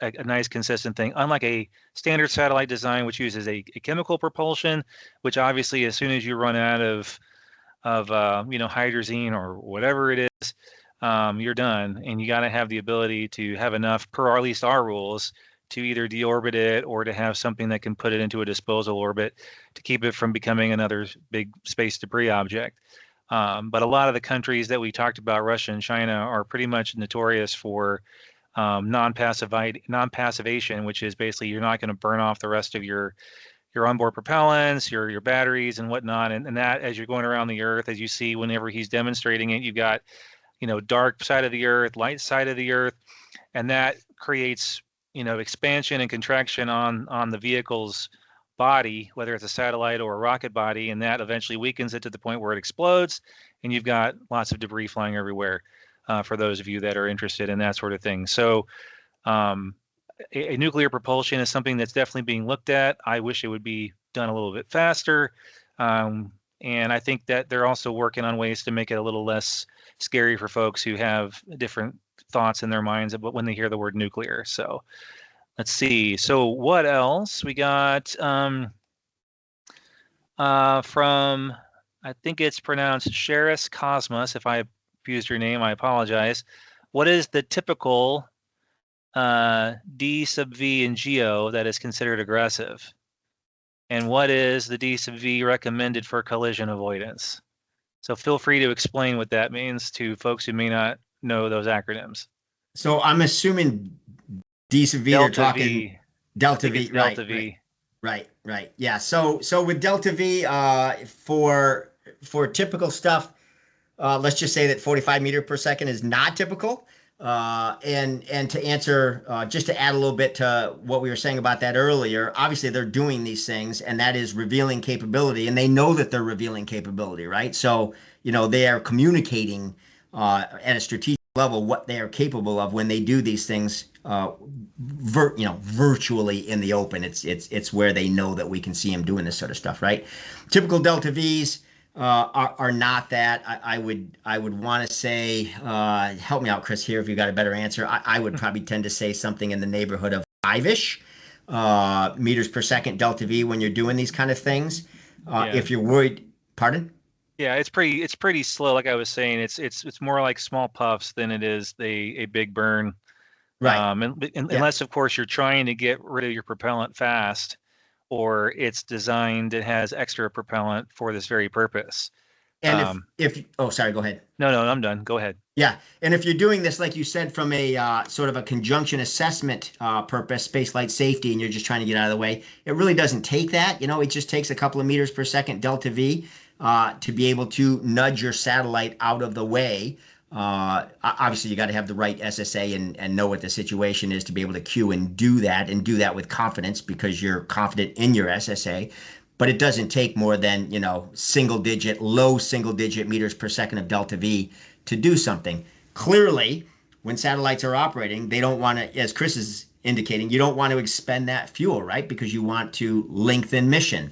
a nice consistent thing, unlike a standard satellite design, which uses a chemical propulsion, which obviously as soon as you run out of hydrazine or whatever it is, you're done. And you got to have the ability to have enough, per at least our rules, to either deorbit it or to have something that can put it into a disposal orbit to keep it from becoming another big space debris object. But a lot of the countries that we talked about, Russia and China, are pretty much notorious for non-passivation, which is basically you're not going to burn off the rest of your onboard propellants, your batteries and whatnot. And that, as you're going around the Earth, as you see whenever he's demonstrating it, you've got, dark side of the Earth, light side of the Earth, and that creates, expansion and contraction on the vehicle's body, whether it's a satellite or a rocket body, and that eventually weakens it to the point where it explodes, and you've got lots of debris flying everywhere. For those of you that are interested in that sort of thing. So a nuclear propulsion is something that's definitely being looked at. I wish it would be done a little bit faster. And I think that they're also working on ways to make it a little less scary for folks who have different thoughts in their minds about when they hear the word nuclear. So let's see. So what else? We got from, I think it's pronounced Sheris Cosmos, if I used your name, I apologize. What is the typical D sub V in Geo that is considered aggressive? And what is the D sub V recommended for collision avoidance? So feel free to explain what that means to folks who may not know those acronyms. So I'm assuming D sub V, they're talking Delta V, right? Delta V. Right. Yeah. So with Delta V, for typical stuff, let's just say that 45 meters per second is not typical. And to answer, just to add a little bit to what we were saying about that earlier, obviously they're doing these things, and that is revealing capability, and they know that they're revealing capability, right? So, they are communicating at a strategic level what they are capable of when they do these things, virtually in the open. It's where they know that we can see them doing this sort of stuff, right? Typical Delta Vs are not that. I would want to say, help me out, Chris, here if you got a better answer. I would probably tend to say something in the neighborhood of 5-ish meters per second Delta V when you're doing these kind of things. Yeah. If you're worried, pardon? Yeah, it's pretty slow. Like I was saying, it's more like small puffs than it is a big burn. Right. Yeah. Unless of course you're trying to get rid of your propellant fast, or it's designed, it has extra propellant for this very purpose. And Um, oh, sorry, go ahead. no, I'm done. Go ahead. Yeah, and if you're doing this, like you said, from a sort of a conjunction assessment purpose, space flight safety, and you're just trying to get out of the way, it really doesn't take that. You know, it just takes a couple of meters per second delta V to be able to nudge your satellite out of the way. Obviously, you got to have the right SSA and know what the situation is to be able to queue and do that with confidence because you're confident in your SSA. But it doesn't take more than, you know, low single digit meters per second of delta V to do something. Clearly, when satellites are operating, they don't want to, as Chris is indicating, you don't want to expend that fuel, right? Because you want to lengthen mission.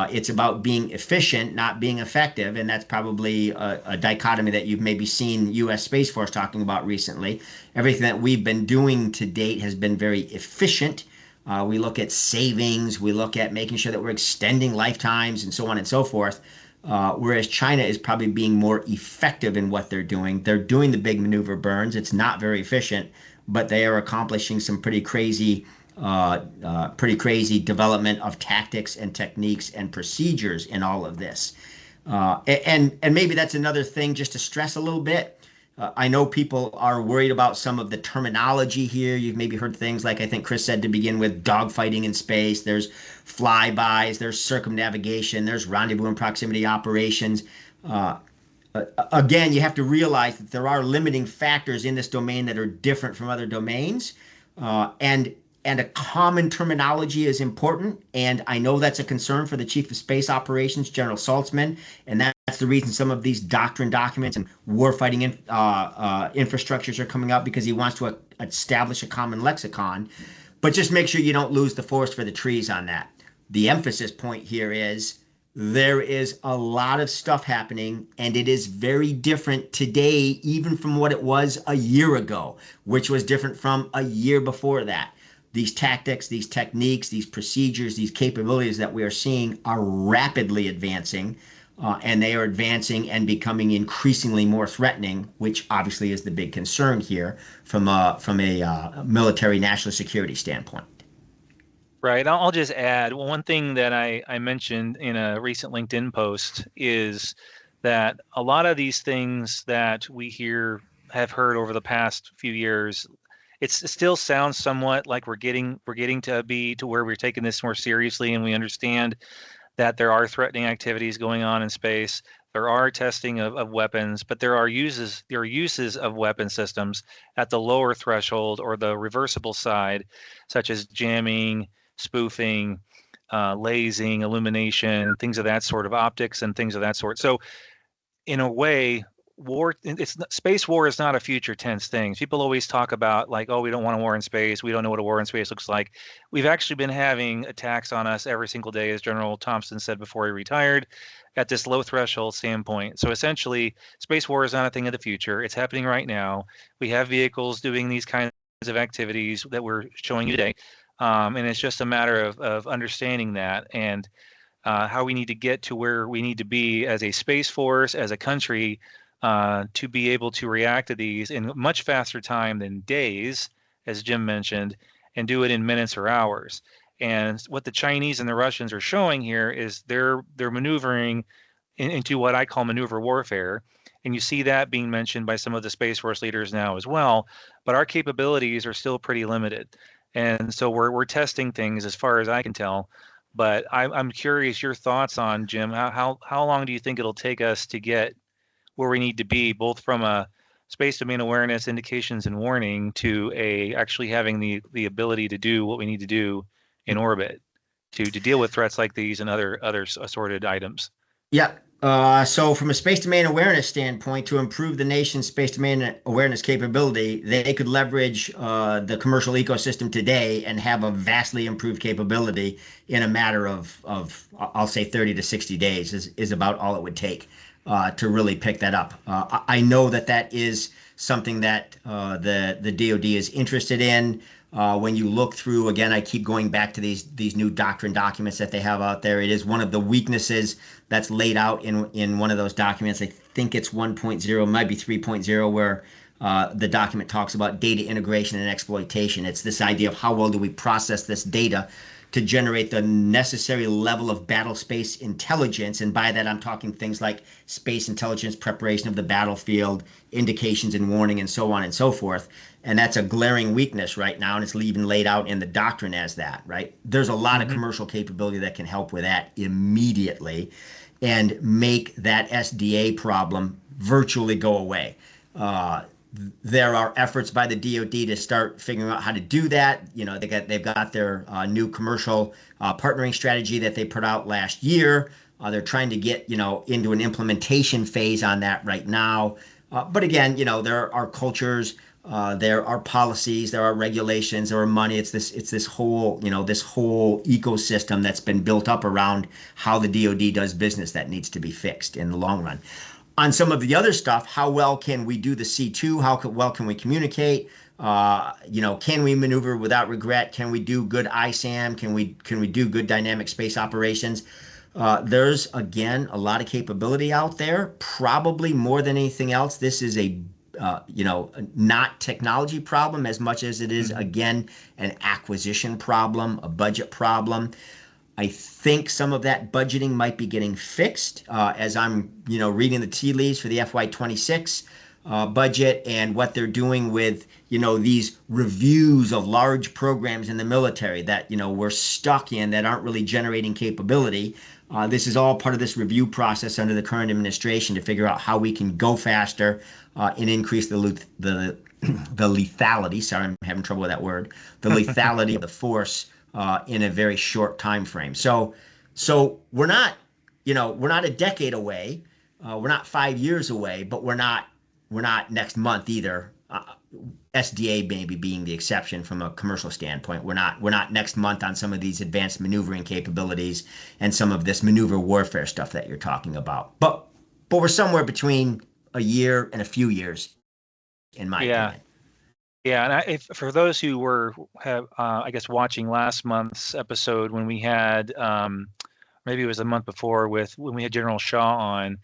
It's about being efficient, not being effective. And that's probably a dichotomy that you've maybe seen US Space Force talking about recently. Everything that we've been doing to date has been very efficient. We look at savings, we look at making sure that we're extending lifetimes and so on and so forth. Whereas China is probably being more effective in what they're doing. They're doing the big maneuver burns. It's not very efficient, but they are accomplishing some pretty crazy development of tactics and techniques and procedures in all of this. And maybe that's another thing just to stress a little bit. I know people are worried about some of the terminology here. You've maybe heard things like I think Chris said to begin with, dogfighting in space. There's flybys, there's circumnavigation, there's rendezvous and proximity operations. Uh, Again, you have to realize that there are limiting factors in this domain that are different from other domains. And a common terminology is important. And I know that's a concern for the Chief of Space Operations, General Saltzman. And that's the reason some of these doctrine documents and warfighting infrastructures are coming up because he wants to establish a common lexicon. But just make sure you don't lose the forest for the trees on that. The emphasis point here is there is a lot of stuff happening, and it is very different today, even from what it was a year ago, which was different from a year before that. These tactics, these techniques, these procedures, these capabilities that we are seeing are rapidly advancing, and they are advancing and becoming increasingly more threatening, which obviously is the big concern here from a military national security standpoint. Right. I'll just add one thing that I mentioned in a recent LinkedIn post is that a lot of these things that we have heard over the past few years, it still sounds somewhat like we're getting to be to where we're taking this more seriously, and we understand that there are threatening activities going on in space. There are testing of weapons, but there are uses of weapon systems at the lower threshold or the reversible side, such as jamming, spoofing, lasing, illumination, things of that sort, of optics and things of that sort. So in a way, space war is not a future tense thing. People always talk about like, oh, we don't want a war in space. We don't know what a war in space looks like. We've actually been having attacks on us every single day, as General Thompson said before he retired, at this low threshold standpoint. So essentially, space war is not a thing of the future. It's happening right now. We have vehicles doing these kinds of activities that we're showing you today. And it's just a matter of understanding that and how we need to get to where we need to be as a space force, as a country, to be able to react to these in much faster time than days, as Jim mentioned, and do it in minutes or hours. And what the Chinese and the Russians are showing here is they're maneuvering into what I call maneuver warfare. And you see that being mentioned by some of the Space Force leaders now as well. But our capabilities are still pretty limited. And so we're testing things as far as I can tell. But I'm curious your thoughts on, Jim, how long do you think it'll take us to get where we need to be, both from a space domain awareness, indications, and warning to actually having the ability to do what we need to do in orbit to deal with threats like these and other assorted items? Yeah. So from a space domain awareness standpoint, to improve the nation's space domain awareness capability, they could leverage the commercial ecosystem today and have a vastly improved capability in a matter of I'll say 30 to 60 days is about all it would take to really pick that up. I know that is something that the DoD is interested in. When you look through, again, I keep going back to these new doctrine documents that they have out there. It is one of the weaknesses that's laid out in one of those documents. I think it's 1.0, might be 3.0, where the document talks about data integration and exploitation. It's this idea of how well do we process this data to generate the necessary level of battle space intelligence. And by that, I'm talking things like space intelligence, preparation of the battlefield, indications and warning, and so on and so forth. And that's a glaring weakness right now, and it's even laid out in the doctrine as that, right? There's a lot of commercial capability that can help with that immediately and make that SDA problem virtually go away. There are efforts by the DoD to start figuring out how to do that. You know, they've got their new commercial partnering strategy that they put out last year. They're trying to get, into an implementation phase on that right now. But again, there are cultures, there are policies, there are regulations, there are money. It's this whole ecosystem that's been built up around how the DoD does business that needs to be fixed in the long run. On some of the other stuff, how well can we do the C2? How well can we communicate? Can we maneuver without regret? Can we do good ISAM? Can we do good dynamic space operations? There's, again, a lot of capability out there. Probably more than anything else, this is a not technology problem as much as it is, again, an acquisition problem, a budget problem. I think some of that budgeting might be getting fixed as I'm, reading the tea leaves for the FY26 budget and what they're doing with, these reviews of large programs in the military that, we're stuck in that aren't really generating capability. This is all part of this review process under the current administration to figure out how we can go faster and increase the lethality. Sorry, I'm having trouble with that word. The lethality of the force in a very short time frame. So we're not a decade away. We're not 5 years away, but we're not next month either. SDA maybe being the exception from a commercial standpoint. We're not next month on some of these advanced maneuvering capabilities and some of this maneuver warfare stuff that you're talking about. But we're somewhere between a year and a few years, in my opinion. Yeah, and for those who were watching last month's episode when we had maybe it was a month before when we had General Shaw on,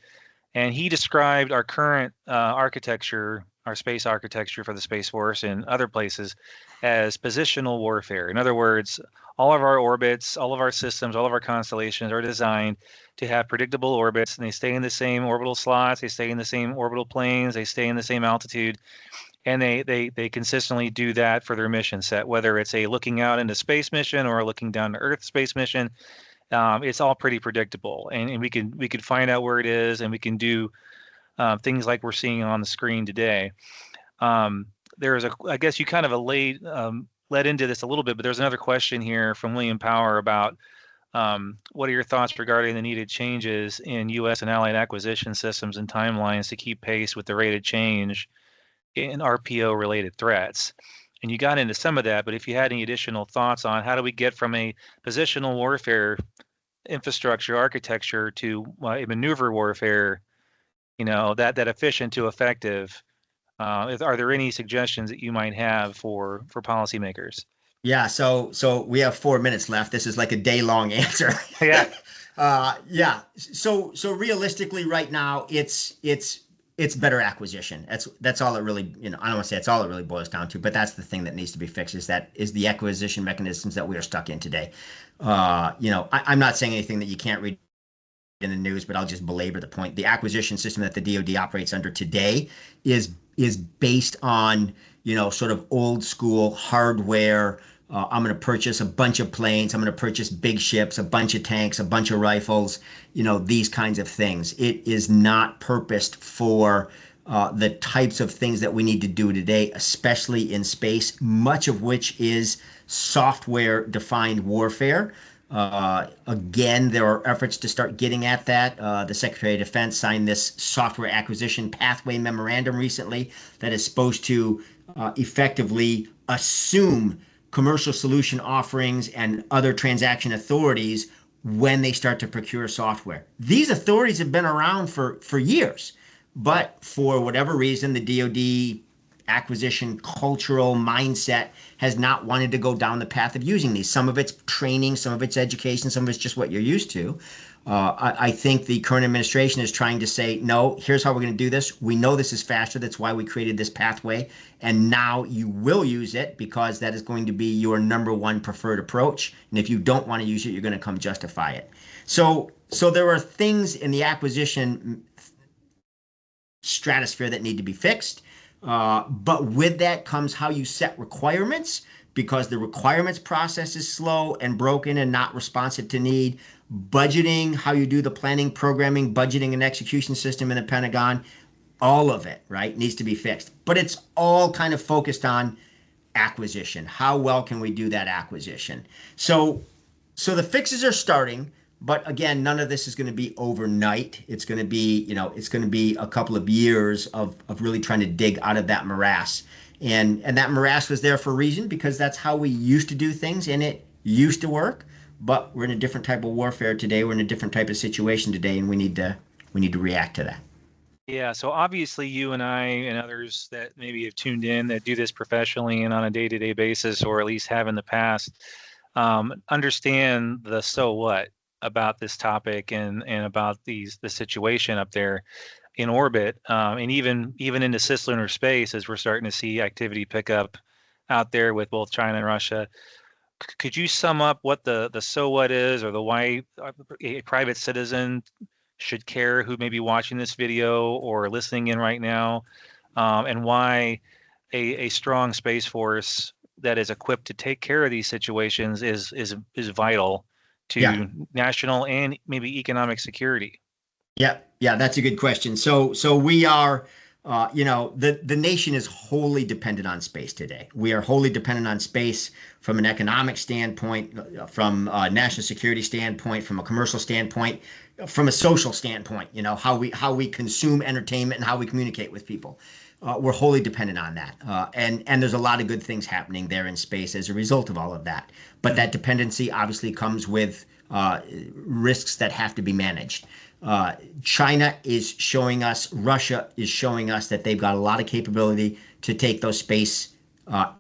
and he described our current architecture, our space architecture for the Space Force and other places as positional warfare. In other words, all of our orbits, all of our systems, all of our constellations are designed to have predictable orbits, and they stay in the same orbital slots, they stay in the same orbital planes, they stay in the same altitude. And they consistently do that for their mission set, whether it's a looking out into space mission or a looking down to Earth space mission. It's all pretty predictable, and we can find out where it is, and we can do things like we're seeing on the screen today. I guess you kind of led into this a little bit, but there's another question here from William Power about what are your thoughts regarding the needed changes in U.S. and allied acquisition systems and timelines to keep pace with the rate of change in RPO-related threats? And you got into some of that, but if you had any additional thoughts on how do we get from a positional warfare infrastructure architecture to a maneuver warfare, that efficient to effective, are there any suggestions that you might have for policymakers? Yeah, so we have 4 minutes left. This is like a day-long answer. Yeah. So realistically, right now, it's better acquisition. That's all it really, I don't want to say that's all it really boils down to, but that's the thing that needs to be fixed is the acquisition mechanisms that we are stuck in today. I'm not saying anything that you can't read in the news, but I'll just belabor the point. The acquisition system that the DoD operates under today is based on, sort of old school hardware. I'm going to purchase a bunch of planes. I'm going to purchase big ships, a bunch of tanks, a bunch of rifles, these kinds of things. It is not purposed for the types of things that we need to do today, especially in space, much of which is software-defined warfare. Again, there are efforts to start getting at that. The Secretary of Defense signed this software acquisition pathway memorandum recently that is supposed to effectively assume commercial solution offerings and other transaction authorities when they start to procure software. These authorities have been around for years, but for whatever reason, the DoD acquisition cultural mindset has not wanted to go down the path of using these. Some of it's training, some of it's education, some of it's just what you're used to. I think the current administration is trying to say, no, here's how we're going to do this. We know this is faster. That's why we created this pathway. And now you will use it because that is going to be your number one preferred approach. And if you don't want to use it, you're going to come justify it. So there are things in the acquisition stratosphere that need to be fixed. But with that comes how you set requirements, because the requirements process is slow and broken and not responsive to need. Budgeting, how you do the planning, programming, budgeting, and execution system in the Pentagon, all of it, right, needs to be fixed. But it's all kind of focused on acquisition. How well can we do that acquisition? So the fixes are starting. But again, none of this is going to be overnight. It's going to be, it's going to be a couple of years of really trying to dig out of that morass. And that morass was there for a reason, because that's how we used to do things and it used to work. But we're in a different type of warfare today. We're in a different type of situation today, and we need to react to that. Yeah, so obviously you and I and others that maybe have tuned in that do this professionally and on a day-to-day basis, or at least have in the past, understand the so what about this topic and about the situation up there in orbit, and even into cislunar space, as we're starting to see activity pick up out there with both China and Russia. Could you sum up what the so what is, or the why a private citizen should care who may be watching this video or listening in right now, and why a strong Space Force that is equipped to take care of these situations is vital to national and maybe economic security? Yeah, that's a good question. So we are, the nation is wholly dependent on space today. We are wholly dependent on space from an economic standpoint, from a national security standpoint, from a commercial standpoint, from a social standpoint. How we consume entertainment and how we communicate with people. We're wholly dependent on that. And there's a lot of good things happening there in space as a result of all of that. But that dependency obviously comes with risks that have to be managed. China is showing us, Russia is showing us that they've got a lot of capability to take those space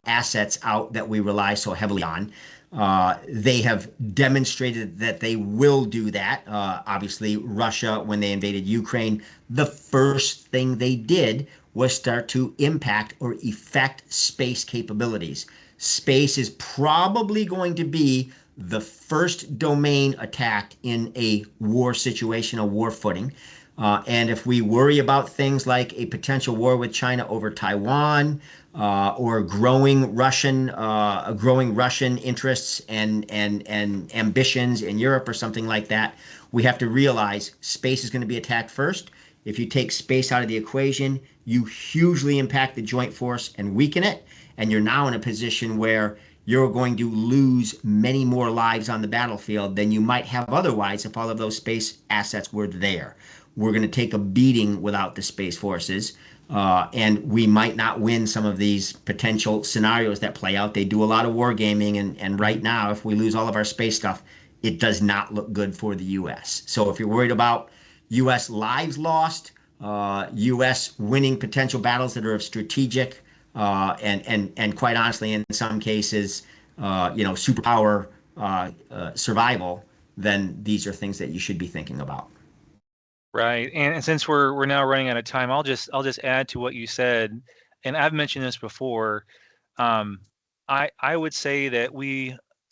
assets out that we rely so heavily on. They have demonstrated that they will do that. Obviously, Russia, when they invaded Ukraine, the first thing they did was start to impact or affect space capabilities. Space is probably going to be the first domain attacked in a war situation, a war footing. And if we worry about things like a potential war with China over Taiwan, or growing Russian interests and ambitions in Europe or something like that, we have to realize space is going to be attacked first. If you take space out of the equation, you hugely impact the joint force and weaken it. And you're now in a position where you're going to lose many more lives on the battlefield than you might have otherwise if all of those space assets were there. We're going to take a beating without the space forces. And we might not win some of these potential scenarios that play out. They do a lot of wargaming. And right now, if we lose all of our space stuff, it does not look good for the U.S. So if you're worried about U.S. lives lost, U.S. winning potential battles that are of strategic, and quite honestly, in some cases, superpower survival, then these are things that you should be thinking about. Right, and since we're now running out of time, I'll just add to what you said, and I've mentioned this before. I would say that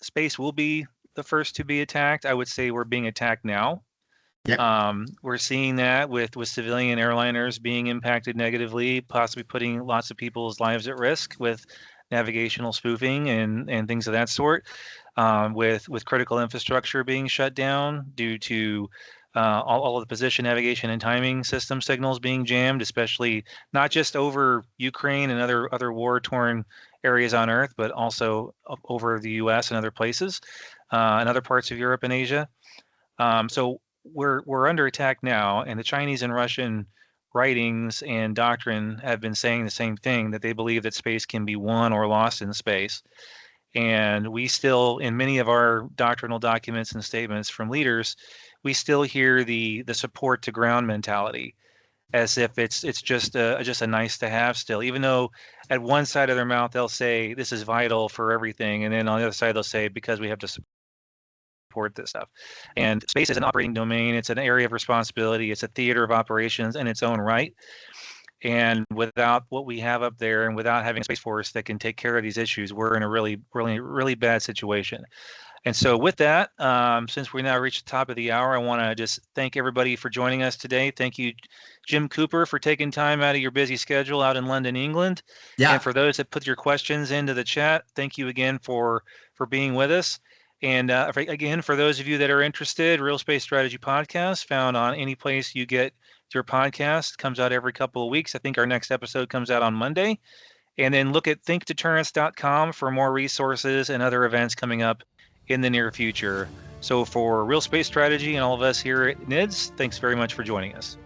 space will be the first to be attacked. I would say we're being attacked now. Yep. We're seeing that with civilian airliners being impacted negatively, possibly putting lots of people's lives at risk with navigational spoofing and things of that sort, with critical infrastructure being shut down due to all of the position, navigation, and timing system signals being jammed, especially not just over Ukraine and other war-torn areas on Earth, but also over the U.S. and other places, and other parts of Europe and Asia. So we're under attack now, and the Chinese and Russian writings and doctrine have been saying the same thing, that they believe that space can be won or lost in space. And we still, in many of our doctrinal documents and statements from leaders, we still hear the support to ground mentality as if it's just a nice to have still, even though at one side of their mouth they'll say this is vital for everything, and then on the other side they'll say because we have to support this stuff. And space is an operating domain. It's an area of responsibility. It's a theater of operations in its own right. And without what we have up there, and without having a Space Force that can take care of these issues, we're in a really, really, really bad situation. And so with that, since we now reached the top of the hour, I want to just thank everybody for joining us today. Thank you, Jim Cooper, for taking time out of your busy schedule out in London, England. Yeah. And for those that put your questions into the chat, thank you again for being with us. And again, for those of you that are interested, Real Space Strategy Podcast, found on any place you get your podcast, comes out every couple of weeks. I think our next episode comes out on Monday. And then look at thinkdeterrence.com for more resources and other events coming up in the near future. So for Real Space Strategy and all of us here at NIDS, thanks very much for joining us.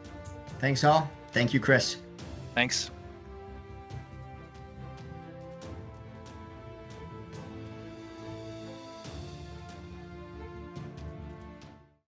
Thanks all. Thank you, Chris. Thanks.